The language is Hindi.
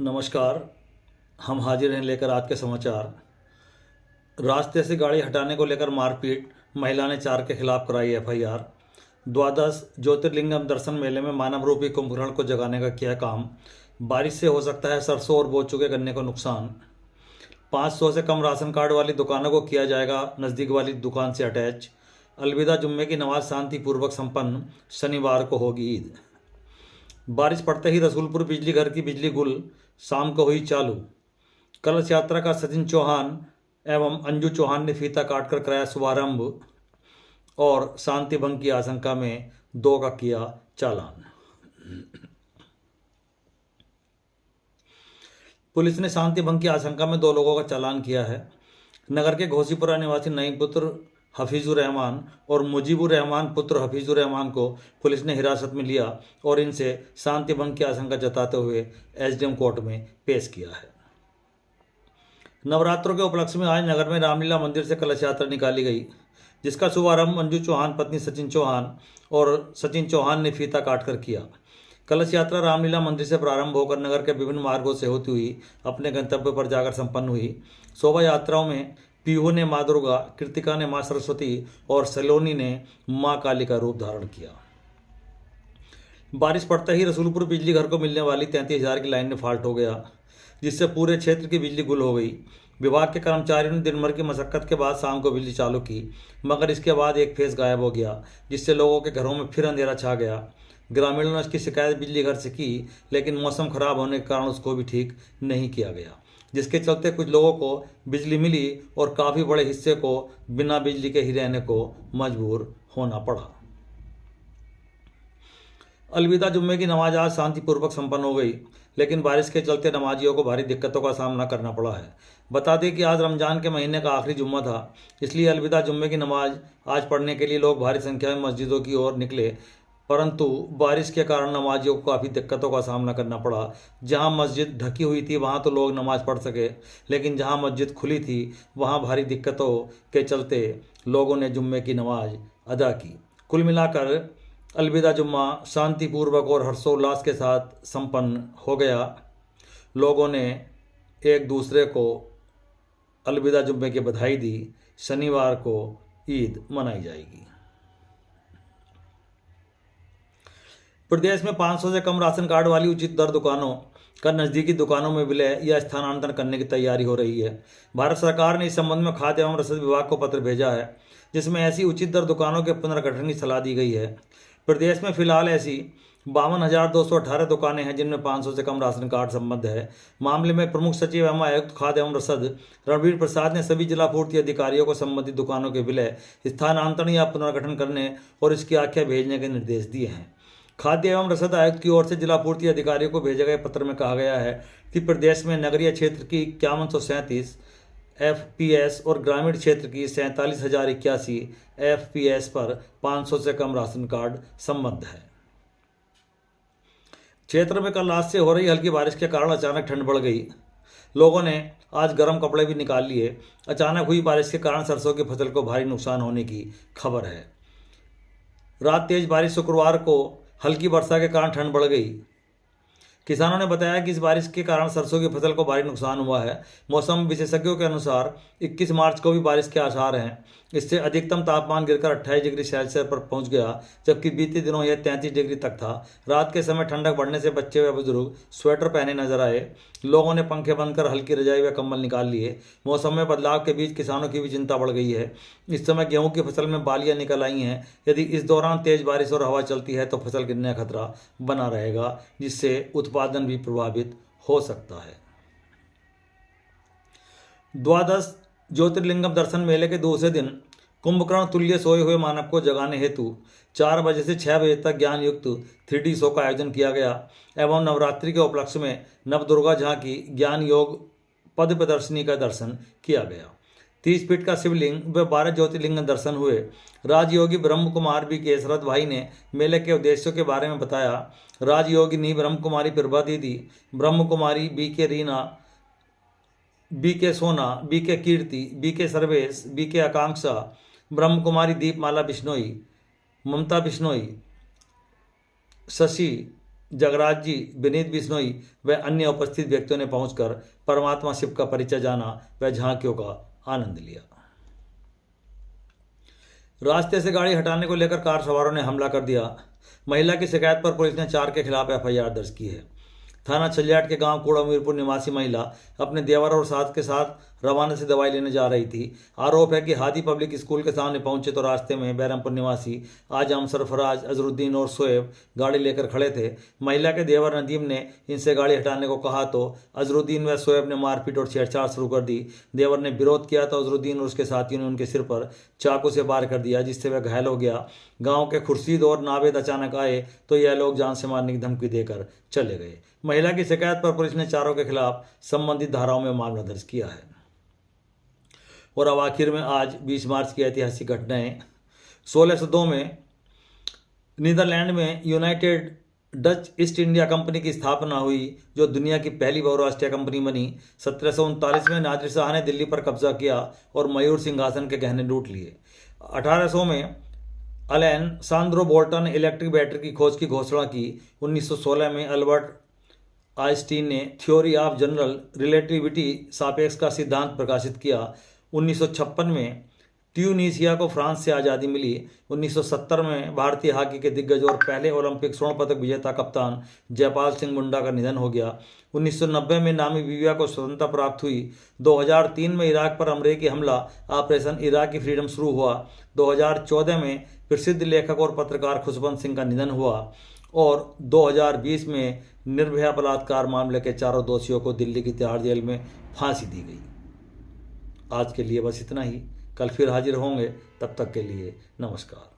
नमस्कार। हम हाजिर हैं लेकर आज के समाचार। रास्ते से गाड़ी हटाने को लेकर मारपीट, महिला ने 4 के खिलाफ कराई एफआईआर। द्वादश ज्योतिर्लिंगम दर्शन मेले में मानव रूपी कुंभकर्ण को जगाने का किया काम। बारिश से हो सकता है सरसों और बो चुके गन्ने को नुकसान। 500 से कम राशन कार्ड वाली दुकानों को किया जाएगा नज़दीक वाली दुकान से अटैच। अलविदा जुम्मे की नमाज शांतिपूर्वक संपन्न, शनिवार को होगी ईद। बारिश पड़ते ही रसूलपुर बिजली घर की बिजली गुल शाम को हुई चालू। कलश यात्रा का सचिन चौहान एवं अंजू चौहान ने फीता काटकर कराया शुभारंभ और शांति भंग की आशंका में 2 का किया चालान। पुलिस ने शांति भंग की आशंका में 2 लोगों का चालान किया है। नगर के घोसीपुरा निवासी नईम पुत्र हफीजुर रहमान और मुजीबुर रहमान पुत्र हफीजुर रहमान को पुलिस ने हिरासत में लिया और इनसे शांति भंग की आशंका जताते हुए एसडीएम कोर्ट में पेश किया है। नवरात्रों के उपलक्ष्य में आज नगर में रामलीला मंदिर से कलश यात्रा निकाली गई, जिसका शुभारंभ अंजू चौहान पत्नी सचिन चौहान और सचिन चौहान ने फीता काटकर किया। कलश यात्रा रामलीला मंदिर से प्रारंभ होकर नगर के विभिन्न मार्गों से होती हुई अपने गंतव्य पर जाकर संपन्न हुई। शोभा यात्राओं में पीहू ने माँ दुर्गा, कृतिका ने माँ सरस्वती और सलोनी ने माँ काली का रूप धारण किया। बारिश पड़ते ही रसूलपुर बिजली घर को मिलने वाली 33,000 की लाइन में फॉल्ट हो गया, जिससे पूरे क्षेत्र की बिजली गुल हो गई। विभाग के कर्मचारियों ने दिन भर की मशक्कत के बाद शाम को बिजली चालू की, मगर इसके बाद एक फेज गायब हो गया, जिससे लोगों के घरों में फिर अंधेरा छा गया। ग्रामीणों ने इसकी शिकायत बिजली घर से की, लेकिन मौसम खराब होने के कारण उसको भी ठीक नहीं किया गया, जिसके चलते कुछ लोगों को बिजली मिली और काफ़ी बड़े हिस्से को बिना बिजली के ही रहने को मजबूर होना पड़ा। अलविदा जुम्मे की नमाज आज शांतिपूर्वक संपन्न हो गई, लेकिन बारिश के चलते नमाजियों को भारी दिक्कतों का सामना करना पड़ा है। बता दें कि आज रमज़ान के महीने का आखिरी जुम्मा था, इसलिए अलविदा जुम्मे की नमाज आज पढ़ने के लिए लोग भारी संख्या में मस्जिदों की ओर निकले, परंतु बारिश के कारण नमाजियों को काफ़ी दिक्कतों का सामना करना पड़ा। जहां मस्जिद ढकी हुई थी वहां तो लोग नमाज पढ़ सके, लेकिन जहां मस्जिद खुली थी वहां भारी दिक्कतों के चलते लोगों ने जुम्मे की नमाज अदा की। कुल मिलाकर अलविदा जुम्मा शांतिपूर्वक और हर्षोल्लास के साथ संपन्न हो गया। लोगों ने एक दूसरे को अलविदा जुम्मे की बधाई दी। शनिवार को ईद मनाई जाएगी। प्रदेश में 500 से कम राशन कार्ड वाली उचित दर दुकानों का नज़दीकी दुकानों में विलय या स्थानांतरण करने की तैयारी हो रही है। भारत सरकार ने इस संबंध में खाद्य एवं रसद विभाग को पत्र भेजा है, जिसमें ऐसी उचित दर दुकानों के पुनर्गठन की सलाह दी गई है। प्रदेश में फिलहाल ऐसी 52,218 दुकानें हैं जिनमें 500 से कम राशन कार्ड संबद्ध है। मामले में प्रमुख सचिव एवं आयुक्त खाद्य एवं रसद रणबीर प्रसाद ने सभी जिला पूर्ति अधिकारियों को संबंधित दुकानों के विलय, स्थानांतरण या पुनर्गठन करने और इसकी आख्या भेजने के निर्देश दिए हैं। खाद्य एवं रसद आयुक्त की ओर से जिला पूर्ति अधिकारियों को भेजे गए पत्र में कहा गया है कि प्रदेश में नगरीय क्षेत्र की 5137 एफपीएस और ग्रामीण क्षेत्र की 47,081 एफपीएस पर 500 से कम राशन कार्ड संबद्ध है। क्षेत्र में कल रात से हो रही हल्की बारिश के कारण अचानक ठंड बढ़ गई। लोगों ने आज गर्म कपड़े भी निकाल लिए। अचानक हुई बारिश के कारण सरसों की फसल को भारी नुकसान होने की खबर है। रात तेज बारिश, शुक्रवार को हल्की वर्षा के कारण ठंड बढ़ गई। किसानों ने बताया कि इस बारिश के कारण सरसों की फसल को भारी नुकसान हुआ है। मौसम विशेषज्ञों के अनुसार 21 मार्च को भी बारिश के आसार हैं। इससे अधिकतम तापमान गिरकर 28 डिग्री सेल्सियस पर पहुंच गया, जबकि बीते दिनों यह 33 डिग्री तक था। रात के समय ठंडक बढ़ने से बच्चे व बुजुर्ग स्वेटर पहने नजर आए। लोगों ने पंखे बंद कर हल्की रजाई व कंबल निकाल लिए। मौसम में बदलाव के बीच किसानों की भी चिंता बढ़ गई है। इस समय गेहूं की फसल में बालियां निकल आई हैं। यदि इस दौरान तेज बारिश और हवा चलती है तो फसल गिरने का खतरा बना रहेगा, जिससे उत्पादन भी प्रभावित हो सकता है। द्वादश ज्योतिर्लिंगम दर्शन मेले के दूसरे दिन कुंभकर्ण तुल्य सोए हुए मानव को जगाने हेतु 4 बजे से 6 बजे तक ज्ञान युक्त 3D शो का आयोजन किया गया एवं नवरात्रि के उपलक्ष्य में नवदुर्गा झांकी ज्ञान योग पद प्रदर्शनी का दर्शन किया गया। 30 फीट का शिवलिंग व 12 ज्योतिर्लिंग दर्शन हुए। राजयोगी ब्रह्म कुमार बी केसरत भाई ने मेले के उद्देश्यों के बारे में बताया। राजयोगिनी ब्रह्म कुमारी प्रभा दीदी, ब्रह्म कुमारी बी के रीना, बी के सोना, बी के कीर्ति, बी के सर्वेश, बी के आकांक्षा, ब्रह्म कुमारी दीपमाला बिश्नोई, ममता बिश्नोई, शशि जगराज जी, विनीत बिश्नोई व अन्य उपस्थित व्यक्तियों ने पहुंचकर परमात्मा शिव का परिचय जाना व झांकियों का आनंद लिया। रास्ते से गाड़ी हटाने को लेकर कार सवारों ने हमला कर दिया। महिला की शिकायत पर पुलिस ने 4 के खिलाफ एफआईआर दर्ज की है। थाना छलियाट के गांव कूड़ा मीरपुर निवासी महिला अपने देवर और सास के साथ रवाना से दवाई लेने जा रही थी। आरोप है कि हादी पब्लिक स्कूल के सामने पहुंचे तो रास्ते में बैरमपुर निवासी आजम, सरफराज, अजरुद्दीन और शोएब गाड़ी लेकर खड़े थे। महिला के देवर नदीम ने इनसे गाड़ी हटाने को कहा तो अजरुद्दीन व शोएब ने मारपीट और छेड़छाड़ शुरू कर दी। देवर ने विरोध किया तो अजरुद्दीन और उसके साथियों ने उनके सिर पर चाकू से वार कर दिया, जिससे वह घायल हो गया। गांव के खुर्शीद और नावेद अचानक आए तो यह लोग जान से मारने की धमकी देकर चले गए। महिला की शिकायत पर पुलिस ने चारों के खिलाफ संबंधित धाराओं में मामला दर्ज किया है। और अब आखिर में आज 20 मार्च की ऐतिहासिक घटनाएं। 1602 में नीदरलैंड में United Dutch east India company की स्थापना हुई, जो दुनिया की पहली बहुराष्ट्रीय कंपनी बनी। 1739 में नादिर शाह ने दिल्ली पर कब्जा किया और मयूर सिंहासन के गहने लूट लिए। 1800 में अलेन सांद्रो बोल्टन ने इलेक्ट्रिक बैटरी की खोज की घोषणा की। 1916 में अल्बर्ट आइंस्टीन ने थ्योरी ऑफ जनरल रिलेटिविटी सापेक्ष का सिद्धांत प्रकाशित किया। 1956 में ट्यूनीसिया को फ्रांस से आज़ादी मिली। 1970 में भारतीय हॉकी के दिग्गज और पहले ओलंपिक स्वर्ण पदक विजेता कप्तान जयपाल सिंह मुंडा का निधन हो गया। 1990 में नामीबिया को स्वतंत्रता प्राप्त हुई। 2003 में इराक पर अमेरिकी हमला ऑपरेशन इराकी फ्रीडम शुरू हुआ। 2014 में प्रसिद्ध लेखक और पत्रकार खुशवंत सिंह का निधन हुआ और 2020 में निर्भया बलात्कार मामले के चारों दोषियों को दिल्ली की तिहाड़ जेल में फांसी दी गई। आज के लिए बस इतना ही। कल फिर हाजिर होंगे, तब तक के लिए नमस्कार।